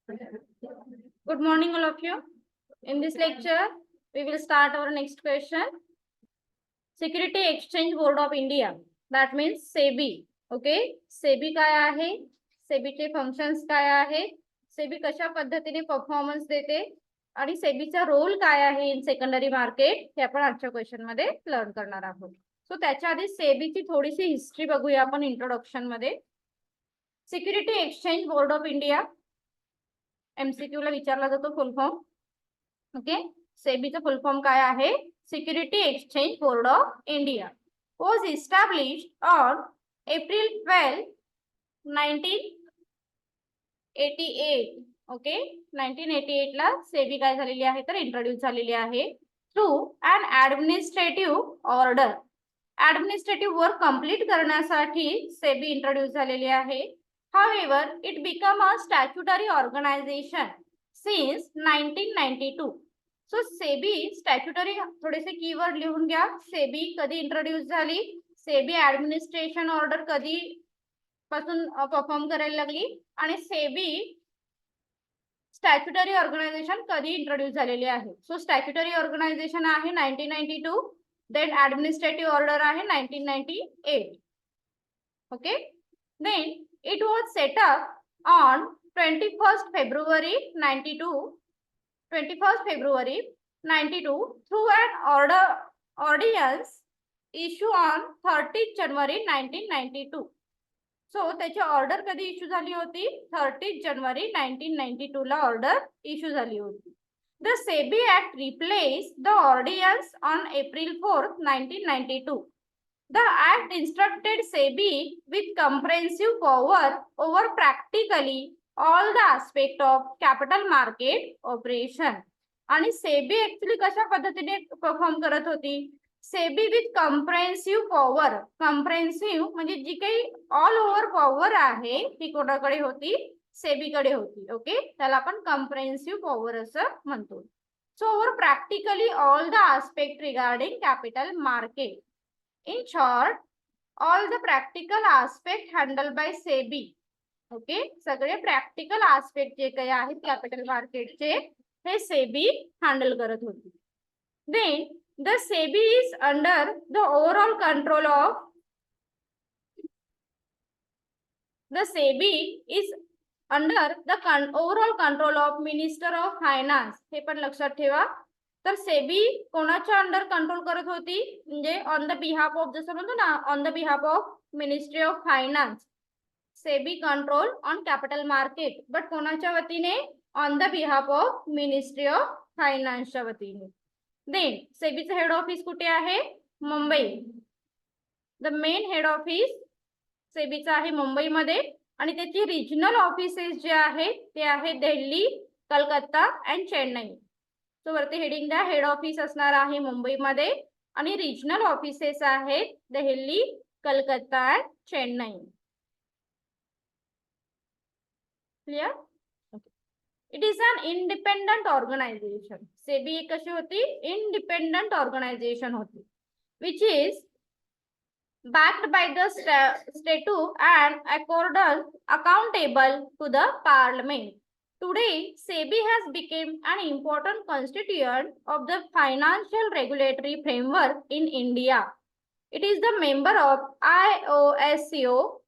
Good morning, all of you. In this lecture, we will start our next question. Security Exchange Board of India. That means SEBI. Okay. SEBI काय आहे? SEBI चे functions काय आहे? SEBI कशा पद्धतीने performance देते आणि SEBIचा role काय आहे इन सेकंडरी मार्केट हे आपण आजच्या क्वेश्चन मध्ये लर्न करणार आहोत. सो त्याच्या आधी SEBIची थोडीशी हिस्ट्री बघूया आपण इंट्रोडक्शन मध्ये. Security exchange board of India MCQ ला विचारला जातो फुल फॉर्म. ओके. सेबीचा फुल फॉर्म काय आहे? Security exchange board of India was established on April 12, 1988. Okay. 1988 ला सेबी काय झालेली आहे तर इंट्रोड्यूस झालेली आहे through an administrative order. Administrative work complete करण्यासाठी सेबी इंट्रोड्यूस झालेली आहे. However, it became a statutory organization since 1992. So, SEBI statutory थोडेसे कीवर्ड लिहून घ्या. SEBI कधी इंट्रोड्यूस झाली, SEBI ऍडमिनिस्ट्रेशन ऑर्डर कधी पासून परफॉर्म करायला लागली आणि SEBI स्टॅच्युटरी ऑर्गनायझेशन कधी इंट्रोड्यूस झालेली आहे. सो स्टॅच्युटरी ऑर्गनायझेशन आहे 1992, देन ऍडमिनिस्ट्रेटिव्ह ऑर्डर आहे 1998. Okay. Then it was set up on 21st February 92 through an ordinance issue on 30th January 1992. So त्याची ऑर्डर कधी इश्यू झाली होती? 30th January 1992 ला ऑर्डर इश्यू झाली होती. The SEBI Act replaced the ordinance on April 4th, 1992. The Act instructed SEBI with comprehensive power over practically all the aspects of capital market operation. आणि SEBI actually कशा पद्धतीने perform करत होती? SEBI with comprehensive power. comprehensive म्हणजे जी काही all over power आहे ती कोणाकडे होती? SEBI कडे होती. ओके. त्याला आपण comprehensive power असं म्हणतो. So over practically all the aspects regarding capital market. In short, all the practical aspects handled by SEBI. Okay. सगळे प्रॅक्टिकल आस्पेक्ट जे काही आहेत कॅपिटल मार्केटचे हे SEBI हँडल करत होती. Then the SEBI is under the overall control of overall control of Minister of Finance. हे पण लक्षात ठेवा. तर SEBI कोणाच्या अंडर कंट्रोल करत होती? म्हणजे ऑन द बिहाफ ऑफ, जसं म्हणतो ना, on the behalf of ministry of finance. SEBI control on capital market, but कोणाच्या वतीने? On the behalf of ministry of फायनान्सच्या वतीने. देन SEBIचं हेड ऑफिस कुठे आहे? Mumbai. The main head office SEBIचं आहे मुंबईमध्ये आणि त्याची रिजनल ऑफिसेस जे आहेत ते आहे दिल्ली, कलकत्ता अँड चेन्नई. सो वरती हेडिंग द्या. हेड ऑफिस असणार आहे मुंबईमध्ये आणि रिजनल ऑफिसेस आहेत Delhi, Calcutta and Chennai. Clear? It is an independent organisation. SEBI एक कशी होती? इंडिपेंडंट ऑर्गनायझेशन होती, which is backed by the statute and accountable to the parliament. Today, SEBI has become an important constituent of the financial regulatory framework in India. It is the member of IOSCO,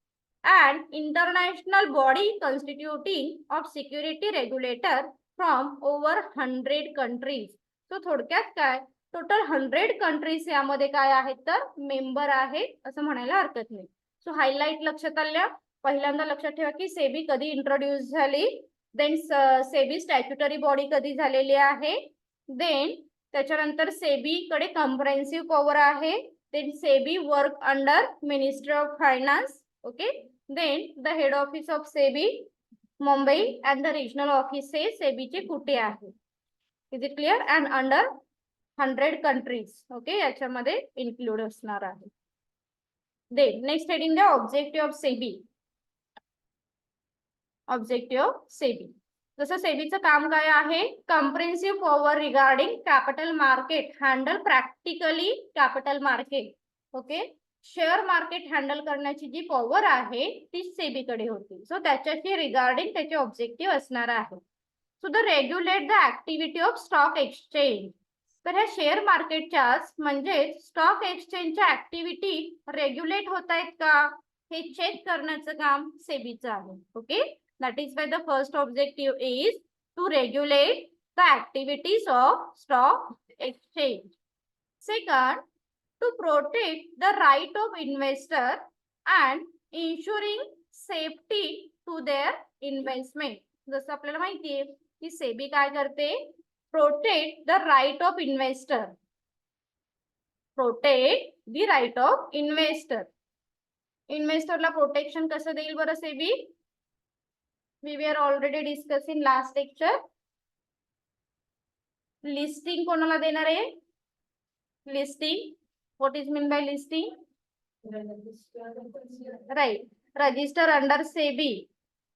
an international body constituting of security regulator from over 100 countries. So थोडक्यात काय? Total 100 countries यामध्ये काय आहेत तर member आहेत असं म्हणायला हरकत नाही. सो हायलाइट लक्षात आल्या. पहिल्यांदा लक्षात ठेवा की SEBI कधी इंट्रोड्यूस झाली, देन SEBI स्टॅच्युटरी बॉडी कधी झालेली आहे, देन त्याच्यानंतर SEBI कडे कम्प्रेहेन्सिव्ह पॉवर आहे, then SEBI work under ministry of finance. Okay. Then the head office of SEBI Mumbai and the regional offices SEBI चे कुठे आहे? Is it clear? And under 100 countries. Okay. याच्यामध्ये इन्क्लूड असणार आहे. Then next heading द्या. Objective of SEBI. Objective of SEBI. जसं SEBIचं काम काय आहे? Comprehensive power regarding capital market, handle practically capital market. Okay. Share market handle करण्याची जी पॉवर आहे ती SEBI कडे होती. सो त्याच्याशी रिगार्डिंग त्याचे ऑब्जेक्टिव्ह असणार आहे. The regulate the activity of stock exchange. तर ह्या शेअर मार्केटच्या म्हणजेच स्टॉक एक्सचेंजच्या ऍक्टिव्हिटी रेग्युलेट होत आहेत का हे चेक करण्याचं काम सेबीचं आहे. Okay, that is why the first objective is to regulate the activities of stock exchange. Second, to protect the right of investor and ensuring safety to their investment. जसं आपल्याला माहिती आहे की सेबी काय करते, protect the right of investor. Protect the right of investor. इन्व्हेस्टरला protection कसं देईल बरं SEBI? We were already discuss in last lecture. Listing कोणाला देणार आहे? Listing, what is mean by listing? Right, register under SEBI.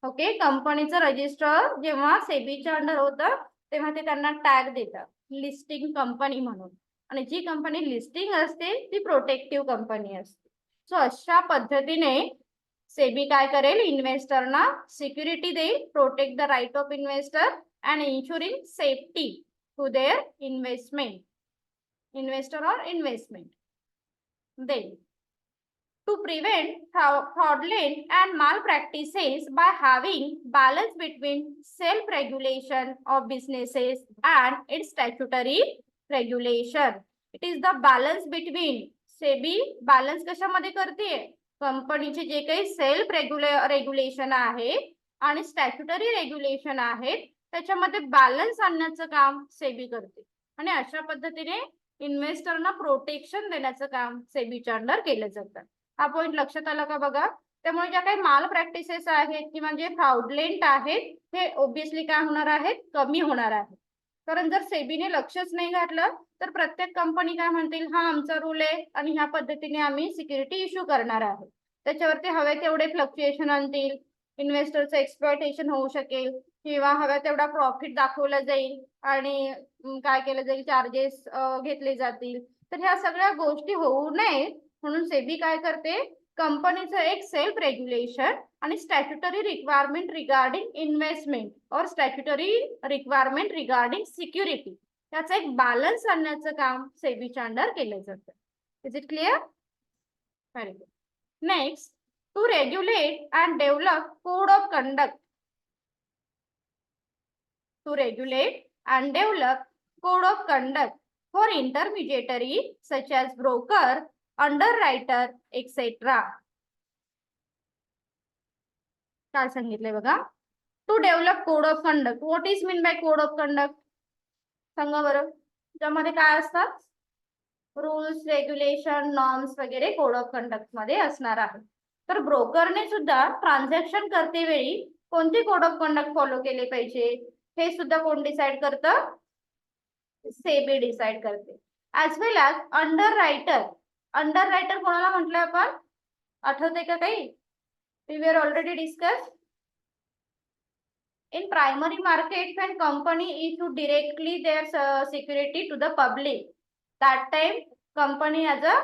Okay, कंपनीचं register जेव्हा सेबीच्या अंडर होतं तेव्हा ते त्यांना टॅग देतात लिस्टिंग कंपनी म्हणून. आणि जी कंपनी लिस्टिंग असते ती प्रोटेक्टिव्ह कंपनी असते. सो अशा पद्धतीने सेबी काय करेल, इन्व्हेस्टरना सिक्युरिटी देईल, protect the right of investor and insuring safety to their investment, investor or investment. Then, to prevent fraudulent and malpractices by having balance between self-regulation of businesses and its statutory regulation. It is the balance between. SEBI balance कशामध्ये करते? कंपनीचे जे काही self regulation आहे आणि statutory regulation आहेत त्याच्यामध्ये balance आणण्याचं काम सेबी करते. आणि अशा पद्धतीने इन्व्हेस्टरना प्रोटेक्शन देण्याचं काम सेबीच्या अंडर केलं जातं. हा पॉइंट लक्षात आला का बघा? त्यामुळे ज्या काही माल प्रॅक्टिसेस आहेत किंवा जे फ्रॉडलेंट आहेत हे ऑब्विसली काय होणार आहेत, कमी होणार आहेत. कारण जर सेबीने लक्षच नाही घातलं तर प्रत्येक कंपनी काय म्हणतील, हा आमचा रूल आहे आणि ह्या पद्धतीने आम्ही सिक्युरिटी इश्यू करणार आहोत. त्याच्यावरती हवे तेवढे फ्लक्च्युएशन आणतील, इन्व्हेस्टरचं एक्सप्लॉयटेशन होऊ शकेल किंवा हव्या तेवढा प्रॉफिट दाखवला जाईल आणि काय केलं जाईल, चार्जेस घेतले जातील. तर ह्या सगळ्या गोष्टी होऊ नये म्हणून सेबी काय करते, कंपनीचं एक सेल्फ रेग्युलेशन आणि स्टॅच्युटरी रिक्वायरमेंट रिगार्डिंग इन्व्हेस्टमेंट और स्टॅच्युटरी रिक्वायरमेंट रिगार्डिंग सिक्युरिटी याचं एक बॅलन्स आणण्याचं काम सेबीच्या अंडर केलं जातं. Is it clear? Very good. Next, to regulate and develop code of conduct. To regulate and develop code of conduct for intermediary such as broker, underwriter, etc. काय सांगितलंय बघा? To develop code of conduct. What is mean by code of conduct? सांगा बरं. त्यामध्ये काय असतात? Rules, regulation, norms वगैरे code of conduct मध्ये असणार आहे. तर ब्रोकरने सुद्धा ट्रान्झॅक्शन करते वेळी कोणते कोड ऑफ कंडक्ट फॉलो केले पाहिजे हे सुद्धा कोण डिसाइड करतं? सेबी डिसाइड करते. As well as underwriter. Underwriter कोणाला म्हटलं आपण? आठवते का काही? We were already discuss. In primary market, when company issue directly their security to the public, that time company as a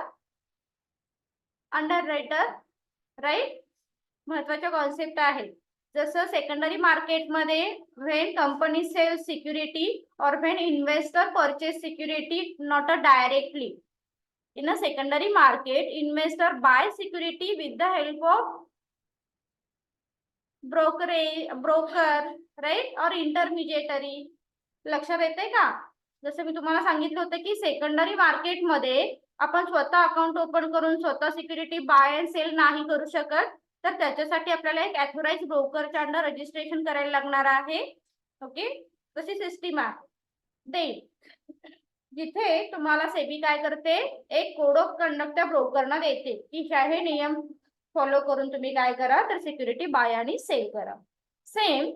underwriter, right? महत्वाच्या concept आहे. जसं secondary मार्केटमध्ये when company sells security or when investor purchase security not directly. In a secondary market, investor buys security with the help of broker, right, or intermediary. लक्षात येते का? जसं मी तुम्हाला सांगितलं होतं की सेकंडरी मार्केटमध्ये आपण स्वतः अकाउंट ओपन करून स्वतः सिक्युरिटी बाय अँड सेल नाही करू शकत. तर त्याच्यासाठी आपल्याला एक ऑथराइज्ड ब्रोकरच्या अंडर रजिस्ट्रेशन करायला लागणार आहे. ओके, तशी सिस्टीम आहे. देन जिथे तुम्हाला सेबी काय करते, एक कोड ऑफ कंडक्ट त्या ब्रोकरना देते की हे नियम फॉलो करून तुम्ही काय करा, तर सिक्युरिटी बाय आणि सेल करा. Same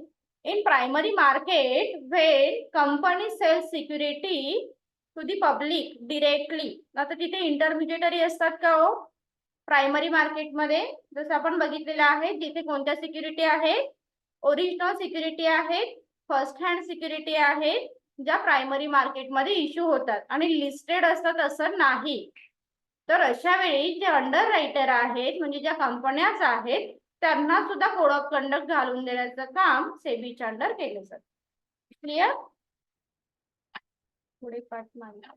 in primary market when company sells security to the public directly. आता तिथे इंटरमिजिएटरी असतात का हो प्रायमरी मार्केटमध्ये? जसं आपण बघितलेलं आहे जिथे कोणत्या सिक्युरिटी आहेत, ओरिजिनल सिक्युरिटी आहेत, फर्स्ट हँड सिक्युरिटी आहेत, ज्या प्रायमरी मार्केटमध्ये इश्यू होतात आणि लिस्टेड असतात असं नाही. तर अशा वेळी जे अंडर रायटर आहेत म्हणजे ज्या कंपन्याच आहेत त्यांना सुद्धा कोड ऑफ कंडक्ट घालून देण्याचं काम सेबीच्या अंडर केलं जातं. क्लिअर? पुढे पाठ मांडा.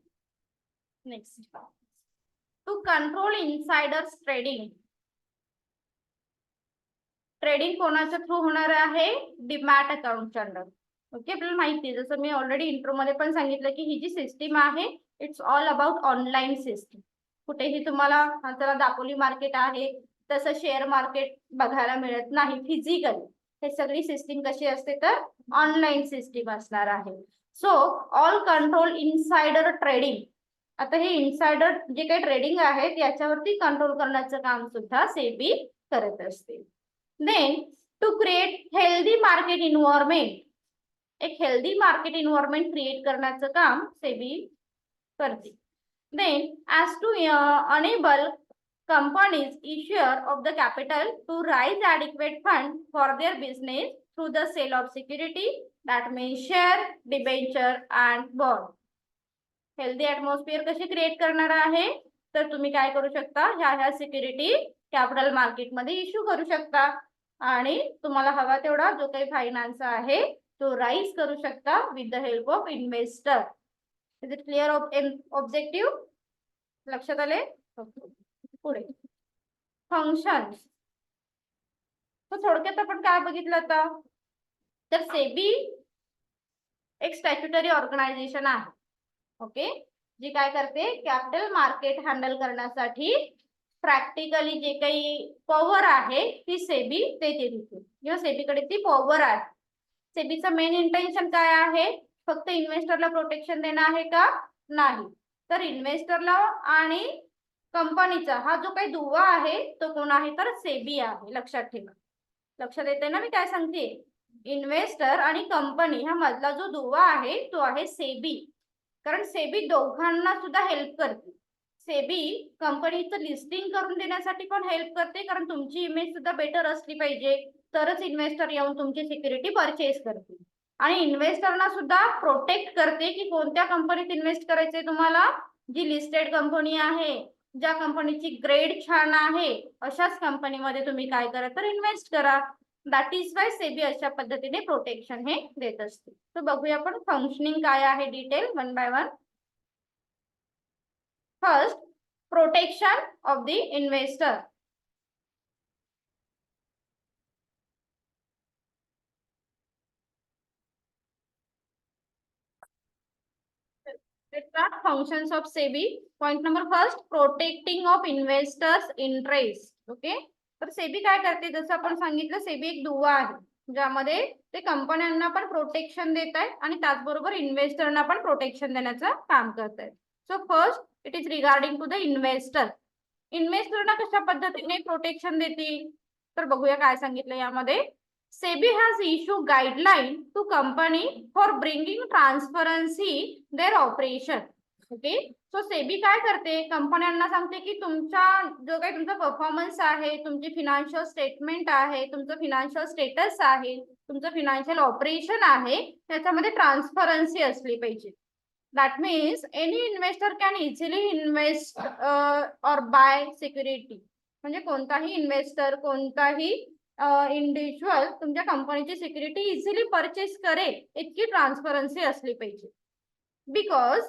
Next, to control insiders trading. Trading कोणाच्या थ्रू होणार आहे? Demat अकाउंटच्या under. ओके, आपल्याला माहिती आहे, जसं मी ऑलरेडी इंट्रो मध्ये पण सांगितलं की ही जी सिस्टीम आहे it's all about online system. कुठेही तुम्हाला त्याला दापोली मार्केट आहे तसं शेअर मार्केट बघायला मिळत नाही फिजिकली. हे सगळी सिस्टीम कशी असते तर ऑनलाईन सिस्टीम असणार आहे. So all control insider trading. आता हे इनसाइडर जे काही ट्रेडिंग आहे याच्यावरती कंट्रोल करण्याचं काम सुद्धा सेबी करत असते. Then to create healthy market environment, एक हेल्दी मार्केट इन्व्हायरमेंट क्रिएट करण्याचं काम सेबी करते. Then as to enable companies issuer of the capital to raise adequate fund for their business through the sale of security, that means share, debenture and bond. Healthy atmosphere कशी create करणार आहे तर तुम्ही काय करू शकता, ह्या सिक्युरिटी कॅपिटल मार्केटमध्ये इश्यू करू शकता आणि तुम्हाला हवा तेवढा जो काही फायनान्स आहे तो राईज करू शकता with the help of investor. Is it clear objective? लक्षात आले? पुढे फंक्शन. थोडक्यात आपण काय बघितलं आता तर सेबी एक स्टॅच्युटरी ऑर्गनायझेशन आहे. ओके, जी काय करते कॅपिटल मार्केट हँडल करण्यासाठी प्रॅक्टिकली जे काही पॉवर आहे ती सेबी देते तिथे, किंवा सेबीकडे ती पॉवर आहे. सेबीचं मेन इंटेन्शन काय आहे? फक्त इन्व्हेस्टरला प्रोटेक्शन देणं आहे का? नाही, तर इन्व्हेस्टरला आणि कंपनीचा हा जो काही दुवा आहे तो कोण आहे तर सेबी आहे. लक्षात ठेवा. लक्षात येते ना मी काय सांगते? इन्व्हेस्टर आणि कंपनी हा मधला जो दुवा आहे तो आहे सेबी. कारण सेबी दोघांना सुद्धा हेल्प करते. सेबी कंपनीचं लिस्टिंग करून देण्यासाठी पण हेल्प करते, कारण तुमची इमेज सुद्धा बेटर असली पाहिजे तरच इन्व्हेस्टर येऊन तुमची सिक्युरिटी परचेस करते. आणि इन्व्हेस्टरना सुद्धा प्रोटेक्ट करते की कोणत्या कंपनीत इन्व्हेस्ट करायचे तुम्हाला, जी लिस्टेड कंपनी आहे, ज्या कंपनीची ग्रेड छान आहे अशाच कंपनीमध्ये तुम्ही काय करा तर इन्व्हेस्ट करा. दॅट इज वाय सेबी अशा पद्धतीने प्रोटेक्शन हे देत असते. तर बघूया आपण फंक्शनिंग काय आहे detail one by one. First, protection of the investor. functions of SEBI. Point number first, protecting of investors interest. Okay, तर सेबी काय करते जसं आपण सांगितलं सेबी एक दुवा आहे ज्यामध्ये ते कंपन्यांना पण प्रोटेक्शन देत आहे आणि त्याचबरोबर इन्व्हेस्टरना पण प्रोटेक्शन देण्याचं काम करत आहे. So first it is regarding to the investor. इन्व्हेस्टरना कशा पद्धतीने प्रोटेक्शन देतील तर बघूया काय सांगितलं यामध्ये. SEBI has issued guideline to company for bringing transparency their operation. Okay, so SEBI काय करते कंपन्यांना सांगते की तुमचा जो काही तुमचा परफॉर्मन्स आहे, तुमची फिनान्शियल स्टेटमेंट आहे, तुमचं फिनान्शियल स्टेटस आहे, तुमचं फिनान्शियल ऑपरेशन आहे त्याच्यामध्ये ट्रान्सपरन्सी असली पाहिजे. That means any investor can easily invest और बाय सिक्युरिटी. म्हणजे कोणताही इन्व्हेस्टर, कोणताही इंडिव्हिज्युअल तुमच्या कंपनीची सिक्युरिटी इझिली परचेस करेल इतकी ट्रान्सपरन्सी असली पाहिजे. बिकॉज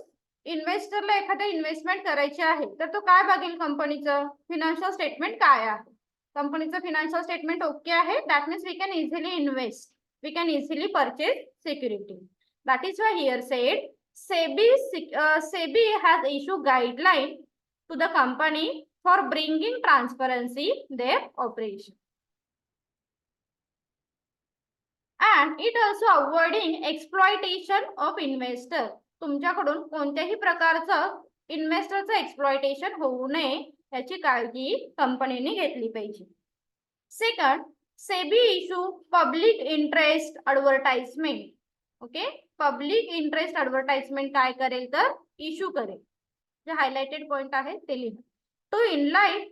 इन्व्हेस्टरला एखादा इन्व्हेस्टमेंट करायची आहे तर तो काय बघेल कंपनीचं फिनान्शियल स्टेटमेंट काय आहे. कंपनीचं फिनान्शियल स्टेटमेंट ओके आहे that means we can easily invest, we can easily purchase security. That is why here said SEBI has issued guideline to the company for bringing transparency their operation. And it also avoiding exploitation of investor. तुमच्याकडून कोणत्याही प्रकारचं इन्व्हेस्टरचं exploitation होऊ नये याची काळजी कंपनीने घेतली पाहिजे. Second, SEBI issue public interest advertisement. Okay, public interest advertisement काय करेल तर इश्यू करेल. जे हायलाइटेड पॉइंट आहे ते लिहा. To enlight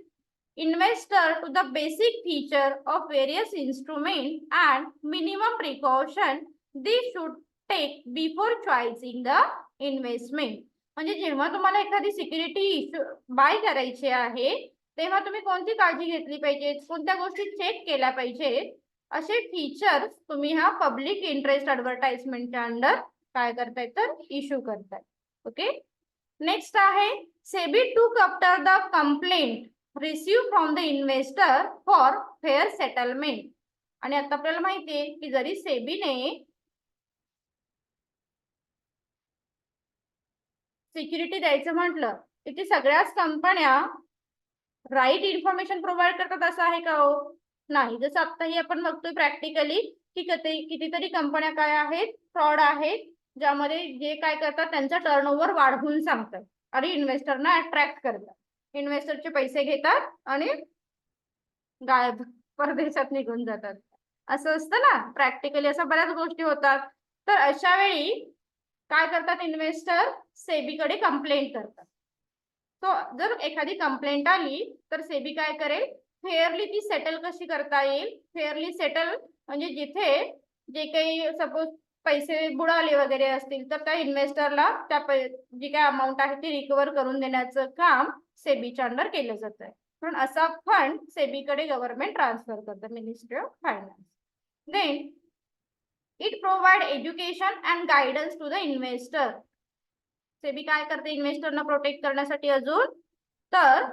investor to the basic feature of various instrument and minimum precaution they should take before choosing the investment. म्हणजे जेव्हा तुम्हाला एखादी सिक्युरिटी बाय करायची आहे तेव्हा तुम्ही कोणती काळजी घेतली पाहिजे, कोणत्या गोष्टी चेक केल्या पाहिजे असे फीचर्स तुम्ही ह्या पब्लिक इंटरेस्ट ऍडव्हर्टाइजमेंटच्या अंडर काय करताय तर इश्यू करताय. ओके. नेक्स्ट आहे सेबी टूक after the complaint receive from the investor for fair settlement. आणि आता आपल्याला माहितीये की जरी सेबीने सिक्युरिटी द्यायचं म्हटलं तर ती सगळ्याच कंपन्या राईट इन्फॉर्मेशन प्रोव्हाइड करतात असं आहे का हो? नाही. जसं आताही आपण बघतोय प्रॅक्टिकली की कितीतरी कंपन्या काय आहेत फ्रॉड आहेत, ज्यामध्ये जे काय करतात त्यांचा टर्नओव्हर वाढवून सांगतात आणि इन्व्हेस्टरना अट्रॅक्ट करतात. इन्व्हेस्टरचे पैसे घेतात आणि गायब परदेशात निघून जातात. असं असतं ना, प्रॅक्टिकली असं बऱ्याच गोष्टी होतात. तर अशा वेळी काय करतात इन्व्हेस्टर सेबीकडे कंप्लेंट करतात. तो जर एखादी कंप्लेंट आली तर सेबी काय करेल, फेअरली ती सेटल कशी करता येईल. फेअरली सेटल म्हणजे जिथे जे काही सपोज पैसे बुडाले वगैरे असतील तर त्या इन्व्हेस्टरला त्या जी काय अमाऊंट आहे ती रिकवर करून देण्याचं काम सेबीच्या अंडर केलं जात आहे. पण असा फंड सेबीकडे गव्हर्नमेंट ट्रान्सफर करतं, ministry of finance. Then it provide education and guidance to the investor. SEBI काय करते इन्व्हेस्टरना प्रोटेक्ट करण्यासाठी अजून तर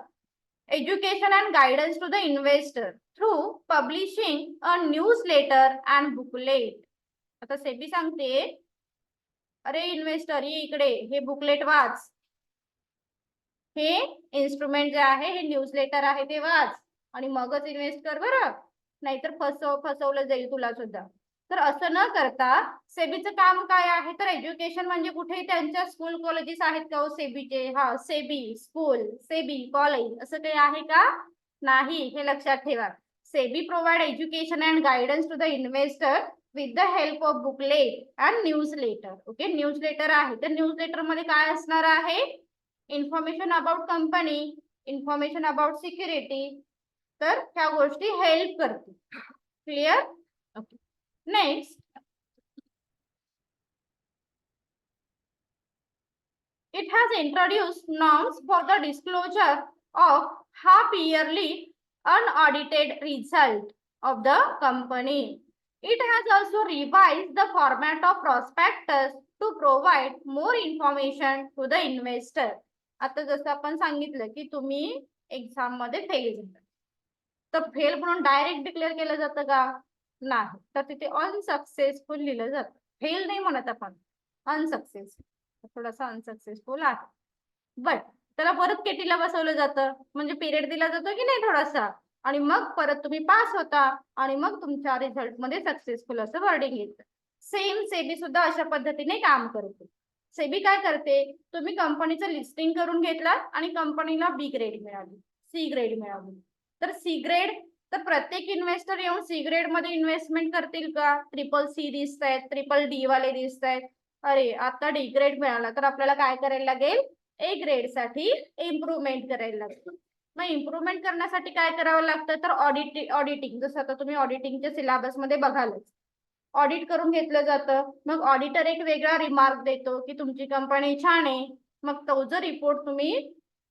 education and guidance to the investor through publishing a newsletter and booklet. आता सेबी सांगते अरे इन्व्हेस्टर ये इकडे, हे बुकलेट वाच, हे इन्स्ट्रुमेंट जे आहे हे न्यूज लेटर आहे ते वाच आणि मगच इन्व्हेस्ट कर बरं, नाहीतर फसवलं जाईल तुला सुद्धा. तर असं न करता सेबीचं काम काय आहे तर एज्युकेशन म्हणजे कुठे त्यांच्या स्कूल कॉलेजेस आहेत का हो सेबीचे, हा सेबी स्कूल सेबी कॉलेज असं काही आहे का नाही, हे लक्षात ठेवा. SEBI provide education and guidance to the investor with the help of booklet and newsletter. Okay. Newsletter आहे तर न्यूज लेटर मध्ये काय असणार आहे, information about company, information about security, तर ह्या गोष्टी हेल्प करतील. Clear. Okay. Next it has introduced norms for the disclosure of half yearly unaudited result of the company. It has also revised the format of prospectus to provide more information to the investor. आता जसं आपण सांगितलं की तुम्ही exam मध्ये fail झाला तर fail म्हणून डायरेक्ट डिक्लेअर केलं जातं का नाही, तर तिथे अनसक्सेसफुल लिहिलं जातं. फेल नाही म्हणत आपण, अनसक्सेसफुल. थोडासा अनसक्सेसफुल आहे बट त्याला परत केटीला बसवलं जातं म्हणजे पिरियड दिला जातो की नाही थोडासा, आणि मग परत तुम्ही पास होता आणि मग तुमच्या रिझल्ट मध्ये सक्सेसफुल असं वर्डिंग येतं. सेम सेबी सुद्धा अशा पद्धतीने काम करते. सेबी काय करते, तुम्ही कंपनीचं लिस्टिंग करून घेतला आणि कंपनीला बी ग्रेड मिळाली, सी ग्रेड मिळाली, तर सी ग्रेड तर प्रत्येक इन्व्हेस्टर येऊन सी ग्रेड मध्ये इन्व्हेस्टमेंट करतील का, ट्रिपल सी दिसत आहेत, ट्रिपल डी वाले दिसत आहेत, अरे आता डी ग्रेड मिळाला तर आपल्याला काय करायला लागेल, ए ग्रेड साठी इम्प्रुव्हमेंट करायला लागते. मग इम्प्रुव्हमेंट करण्यासाठी काय करावं लागतं तर ऑडिटिंग, जसं आता तुम्ही ऑडिटिंगच्या सिलेबस मध्ये बघालच, ऑडिट करून घेतलं जातं. मग ऑडिटर एक वेगळा रिमार्क देतो की तुमची कंपनी छान आहे, मग तो जो रिपोर्ट तुम्ही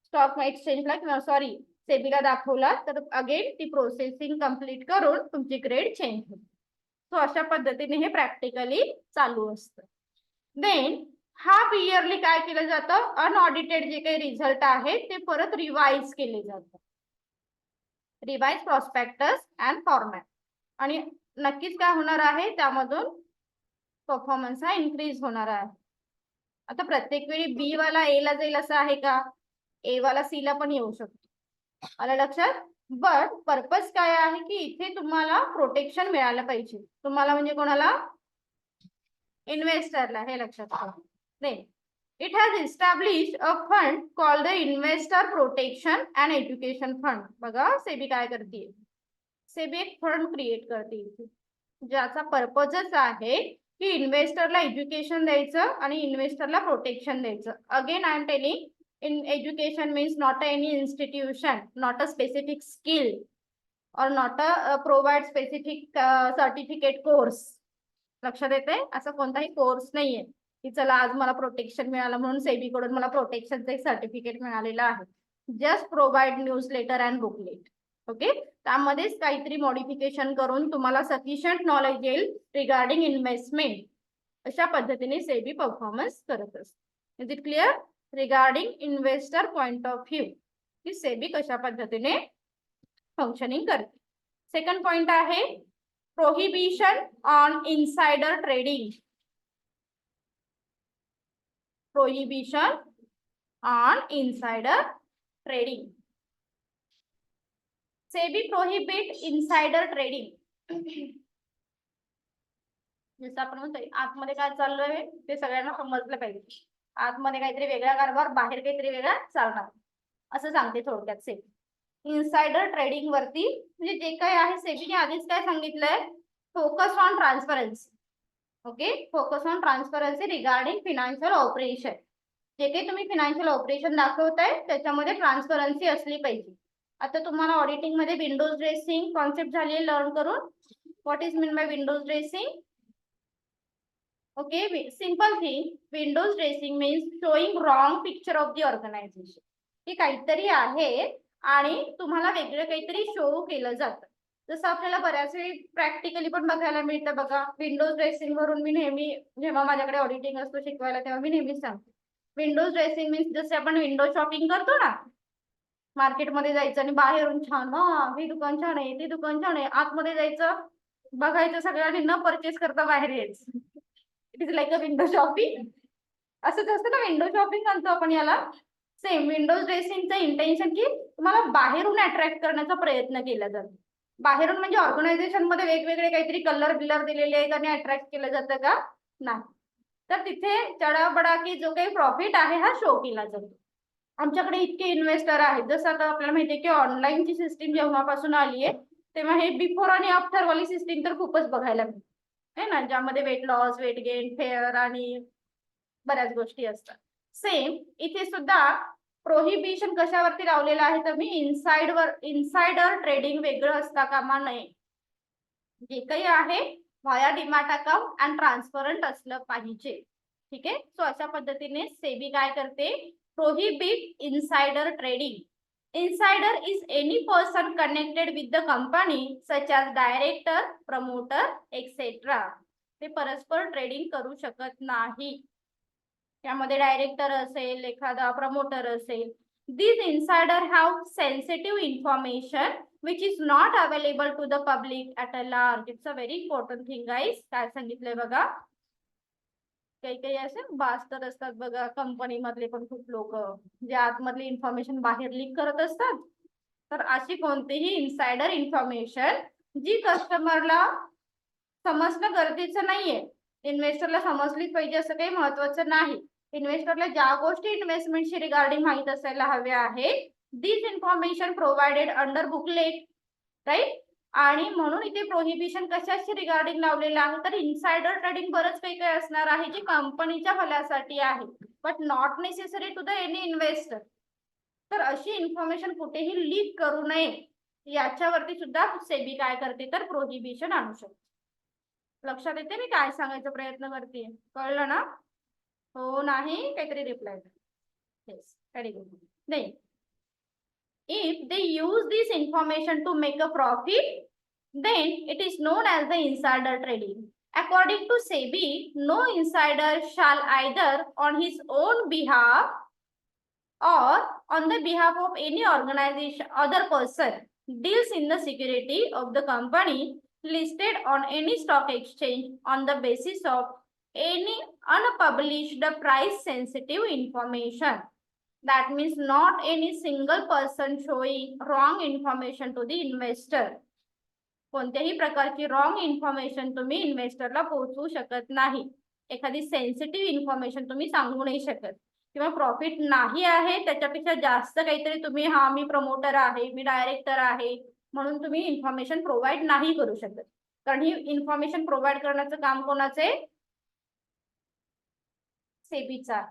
स्टॉक एक्सचेंजला किंवा सॉरी सेबीला दाखवला तर अगेन ती प्रोसेसिंग कम्प्लीट करून तुमची ग्रेड चेंज होते. सो अशा पद्धतीने हे प्रॅक्टिकली चालू असतं. देन हाफ इयरली काय केलं जातं, अनऑडिटेड जे काही रिझल्ट आहे ते परत रिवाइज केले जातात, रिवाइज प्रॉस्पेक्टस अँड फॉर्मॅट, आणि नक्कीच काय होणार आहे त्यामधून परफॉर्मन्स हा इन्क्रीज होणार आहे. आता प्रत्येक वेळी बी वाला ए ला जाईल असं आहे का, ए वाला सी ला पण येऊ शकतो, आलं लक्षात. बट पर्पज काय आहे की इथे तुम्हाला प्रोटेक्शन मिळालं पाहिजे, तुम्हाला म्हणजे कोणाला, इन्व्हेस्टरला, हे लक्षात ठेवा. Then it has establish a fund called the investor protection and education fund. बघा सेबी काय करते, सेबी एक फंड क्रिएट करते इथे ज्याचा पर्पजच आहे की इन्व्हेस्टरला एज्युकेशन द्यायचं आणि इन्व्हेस्टरला प्रोटेक्शन द्यायचं. Again I am telling, in education means not any institution, not a specific skill or not a provide specific certificate course. लक्षात येते, असं कोणताही कोर्स नाहीये की चला आज मला प्रोटेक्शन मिळालं म्हणून सेबी कडून मला प्रोटेक्शनचं एक सर्टिफिकेट मिळालेलं आहे. Just provide newsletter and booklet. Okay, त्यामध्येच काहीतरी मॉडिफिकेशन करून तुम्हाला सफिशियंट नॉलेज येईल रिगार्डिंग इन्व्हेस्टमेंट. अशा पद्धतीने सेबी परफॉर्मन्स करत असते. Is it clear? Regarding investor point of view की सेबी कशा पद्धतीने फंक्शनिंग करते. सेकंड पॉइंट आहे prohibition on insider trading. Prohibition on insider trading. SEBI prohibit insider trading. जसं आपण म्हणतोय आतमध्ये काय चालू आहे ते सगळ्यांना समजलं पाहिजे. आतमध्ये काहीतरी वेगळा कारभार, बाहेर काहीतरी वेगळा चालणार, असं सांगते थोडक्यात सेबी. इनसाइडर ट्रेडिंग वरती म्हणजे जे काही आहे सेबीने आधीच काय सांगितलंय, focus on transparency. Okay, focus on transparency regarding financial operation. जे काही तुम्ही फिनान्शियल ऑपरेशन दाखवताय त्याच्यामध्ये ट्रान्सपरन्सी असली पाहिजे. आता तुम्हाला ऑडिटिंग मध्ये विंडोज ड्रेसिंग कॉन्सेप्ट झाली आहे लर्न करून. What is mean by windows dressing? Okay, simple thing, windows dressing means showing wrong picture of the organisation. की काहीतरी आहे आणि तुम्हाला वेगळं काहीतरी शो केलं जातं. जसं आपल्याला बऱ्याच वेळी प्रॅक्टिकली पण बघायला मिळतं बघा. विंडोज ड्रेसिंग वरून मी नेहमी जेव्हा माझ्याकडे ऑडिटिंग असतो शिकवायला तेव्हा मी नेहमीच सांगते विंडोज ड्रेसिंग मीन्स जसे आपण विंडो शॉपिंग करतो ना, मार्केटमध्ये जायचं आणि बाहेरून छान हे दुकान छान आहे, ते दुकान छान आहे, आतमध्ये जायचं बघायचं सगळ्यांनी न परचेस करता बाहेर यायचं. It is like a window shopping. असंच असतं ना, विंडो शॉपिंग म्हणतो आपण याला. सेम विंडोज ड्रेसिंगचं इंटेन्शन की तुम्हाला बाहेरून अट्रॅक्ट करण्याचा प्रयत्न केला जातो. बाहेरून म्हणजे ऑर्गनायझेशन मध्ये वेगवेगळे काहीतरी कलर बिलर दिलेले आहेत आणि अट्रॅक्ट केलं जातं का? नाही. तर तिथे चढाबडा की जो काही प्रॉफिट आहे हा शो केला जातो. आमच्याकडे इतके इन्व्हेस्टर आहेत, जसं आता आपल्याला माहितीये की ऑनलाईनची सिस्टीम जेव्हापासून आली आहे तेव्हा हे बिफोर आणि आफ्टर वाली सिस्टीम तर खूपच बघायला मिळते है ना, ज्यामध्ये weight loss, weight gain, fair आणि बऱ्याच गोष्टी असतात. सेम इथे सुद्धा प्रोहिबिशन कशावरती लावलेलं आहे तर मी इनसाइडर ट्रेडिंग वेगळं असता कामा नये. जे काही आहे via demat account and transparent असलं पाहिजे. ठीक आहे, सो अशा पद्धतीने सेबी काय करते, prohibit insider trading. Insider is any person connected with the company such as director, promoter, etc. ते परस्पर ट्रेडिंग करू शकत नाही. त्यामध्ये डायरेक्टर असेल, एखादा प्रमोटर असेल. These insider have sensitive information which is not available to the public at a large. It's a very important thing guys. काय सांगितलंय बघा, काही काही असे बास्तर असतात बघा कंपनी मधले पण खूप लोक जे आतमधली इन्फॉर्मेशन बाहेर लीक करत असतात. तर अशी कोणतीही इनसाइडर इन्फॉर्मेशन जी कस्टमरला समजणं गरजेचं नाहीये, इन्व्हेस्टरला समजलीच पाहिजे असं काही महत्वाचं नाही. इन्व्हेस्टरला ज्या गोष्टी इन्व्हेस्टमेंटशी रिगार्डिंग माहित असायला हव्या आहेत, this information provided under booklet, right. आणि म्हणून इथे प्रोहिबिशन कशाशी रिगार्डिंग लावलेलं आहे तर इनसाइडर ट्रेडिंग बरंच काही काही असणार आहे जे कंपनीच्या भल्यासाठी आहे, but not necessary to the any investor. तर अशी इन्फॉर्मेशन कुठेही लीक करू नये याच्यावरती सुद्धा सेबी काय करते तर प्रोहिबिशन आणू शकते. लक्षात येते मी काय सांगायचा प्रयत्न करते? कळलं ना? हो नाही काहीतरी रिप्लाय. Yes, very good. नाही, if they use this information to make a profit, then it is known as the insider trading. According to SEBI, no insider shall either on his own behalf or on the behalf of any organization other person deals in the security of the company listed on any stock exchange on the basis of any unpublished price sensitive information. That means not any single person showing wrong information to the investor. कोणत्याही प्रकारची wrong information तुम्ही इन्व्हेस्टरला पोहोचवू शकत नाही. एखादी sensitive information तुम्ही सांगू नाही शकत, किंवा प्रॉफिट नाही आहे त्याच्यापेक्षा जास्त काहीतरी तुम्ही हा मी प्रमोटर आहे, मी डायरेक्टर आहे म्हणून तुम्ही इन्फॉर्मेशन प्रोव्हाइड नाही करू शकत. कारण ही इन्फॉर्मेशन प्रोव्हाइड करण्याचं काम कोणाचं आहे? सेबीचा.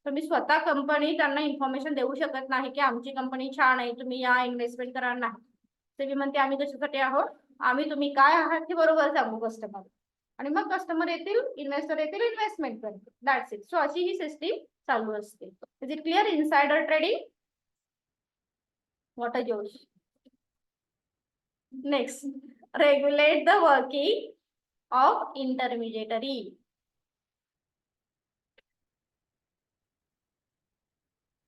तुम्ही स्वतः कंपनी त्यांना इन्फॉर्मेशन देऊ शकत नाही की आमची कंपनी छान आहे तुम्ही या इन्व्हेस्टमेंट करा. नाही, सेबी म्हणते आम्ही कशासाठी आहोत, आम्ही तुम्ही काय आहात हे बरोबर सांगू कस्टमर, आणि मग कस्टमर येतील, इन्व्हेस्टर येतील, इन्व्हेस्टमेंट करतील. That's it. सो अशी ही सिस्टीम चालू असते. Is it clear? Insider trading. What a जोश. Next, regulate the working of intermediary.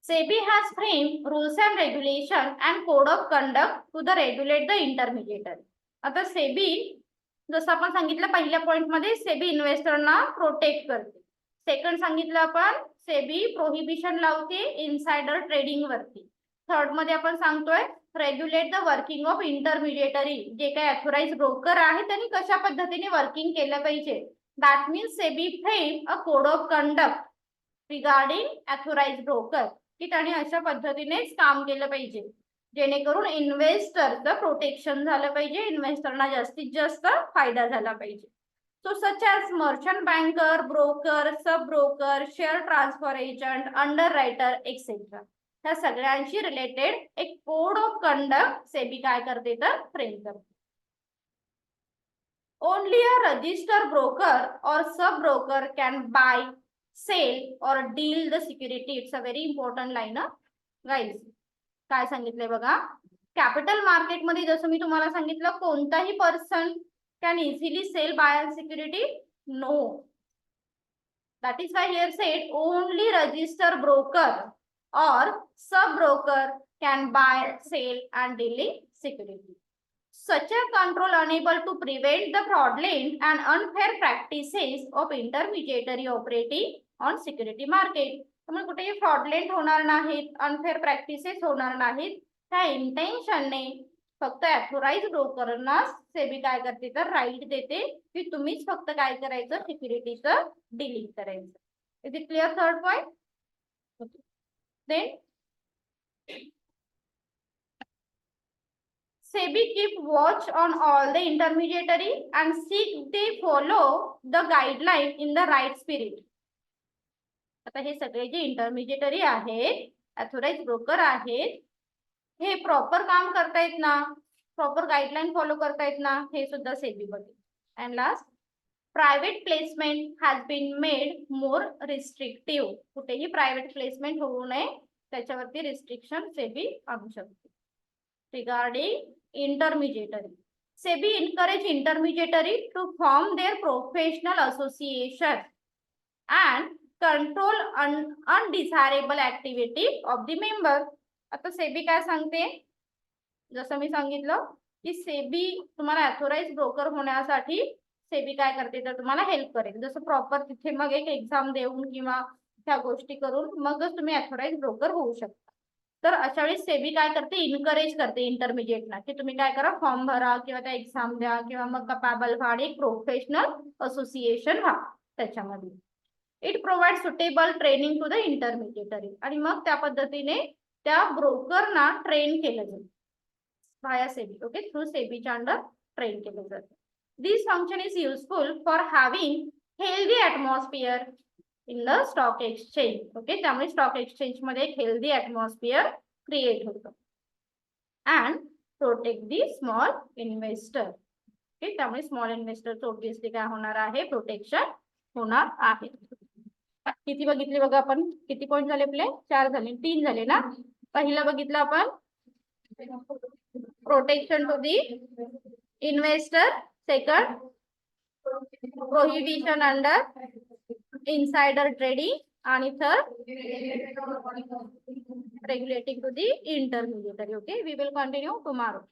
SEBI has framed rules and regulation and code of conduct to the regulate the intermediary. आता SEBI जसं आपण सांगितलं पहिल्या point मध्ये SEBI इन्व्हेस्टरना protect करते. Second सांगितलं आपण सेबी प्रोहिबिशन लावते इनसाइडर ट्रेडिंग वरती. थर्ड मध्ये आपण सांगतोय रेग्युलेट द वर्किंग ऑफ इंटरमिडिएटरी, जे काही ऑथोराइज ब्रोकर आहे त्यांनी कशा पद्धतीने वर्किंग केलं पाहिजे. That means SEBI frame a code of conduct regarding authorise broker, की त्यांनी अशा पद्धतीनेच काम केलं पाहिजे जेणेकरून इन्व्हेस्टरचं प्रोटेक्शन झालं पाहिजे, इन्व्हेस्टरना जास्तीत जास्त फायदा झाला पाहिजे. So such as merchant banker, broker, sub broker, share transfer agent, under writer etcetera, ह्या सगळ्यांशी रिलेटेड एक कोड ऑफ कंडक्ट सेबी काय करते तर फ्रेम करते. ओनली अ रजिस्टर ब्रोकर और sub broker can buy, sell और deal the security. It's a very important line guys. काय सांगितलंय बघा, कॅपिटल मार्केट मध्ये जसं मी तुम्हाला सांगितलं कोणताही person can easily sell buy security, no. That is why here said only register broker or sub broker can buy, sell and deal security. Such a control unable to prevent the fraudulent and unfair practices of intermediary operating on security market. त्यामुळे कुठेही fraudulent होणार नाहीत, unfair practices होणार नाहीत, त्या इंटेन्शनने फक्त authorise ब्रोकरना SEBI काय करते तर राईट देते की तुम्हीच फक्त काय करायचं, सिक्युरिटीचं डीलिंग करायचं. Is it clear third point? Then SEBI keep watch on all the intermediary and seek they follow the guideline in the right spirit. आता हे सगळे जे इंटरमिडिएटरी आहेत, ऑथोराइज ब्रोकर आहेत, हे प्रॉपर काम करतायत ना, प्रॉपर गाइडलाइन फॉलो करतायत ना, हे सुद्धा सेबी बघेल. And last, private placement has been made more restrictive. कुठेही प्रायव्हेट प्लेसमेंट होऊ नये त्याच्यावरती रिस्ट्रिक्शन सेबी आणू शकते. Regarding intermediary, SEBI encourage intermediary to form their professional association and control undesirable activity of the member. आता SEBI काय सांगते, जसं मी सांगितलं की सेबी तुम्हाला ऑथोराइज ब्रोकर होण्यासाठी सेबी काय करते तर तुम्हाला हेल्प करेल. जसं प्रॉपर तिथे मग एक एक्झाम देऊन किंवा त्या गोष्टी करून मगच तुम्ही ऑथोराइज ब्रोकर होऊ शकता. तर अशा वेळी सेबी काय करते, इनकरेज करते इंटरमिडिएटला की तुम्ही काय करा, फॉर्म भरा किंवा त्या एक्झाम द्या किंवा मग कपॅबल व्हा आणि एक प्रोफेशनल असोसिएशन व्हा त्याच्यामध्ये. It provide suitable training to the intermediary, आणि मग त्या पद्धतीने त्या ब्रोकरना ट्रेन केलं जाईल व्हाया सेबी. ओके, थ्रू सेबीच्या अंडर ट्रेन केलं जातं. This function is useful for having healthy atmosphere in the stock exchange. Okay, त्यामुळे स्टॉक एक्सचेंज मध्ये एक हेल्दी ॲटमॉस्फिअर क्रिएट होतं. And protect the small investor. Okay, त्यामुळे स्मॉल इन्व्हेस्टरचं obviously काय होणार आहे, प्रोटेक्शन होणार आहे. किती बघितले बघा आपण, किती पॉइंट झाले आपले, 4 झाले, 3 झाले ना. पहिलं बघितलं आपण protection to the investor, second prohibition under insider trading, आणि third regulating to the intermediary. Okay, we will continue tomorrow.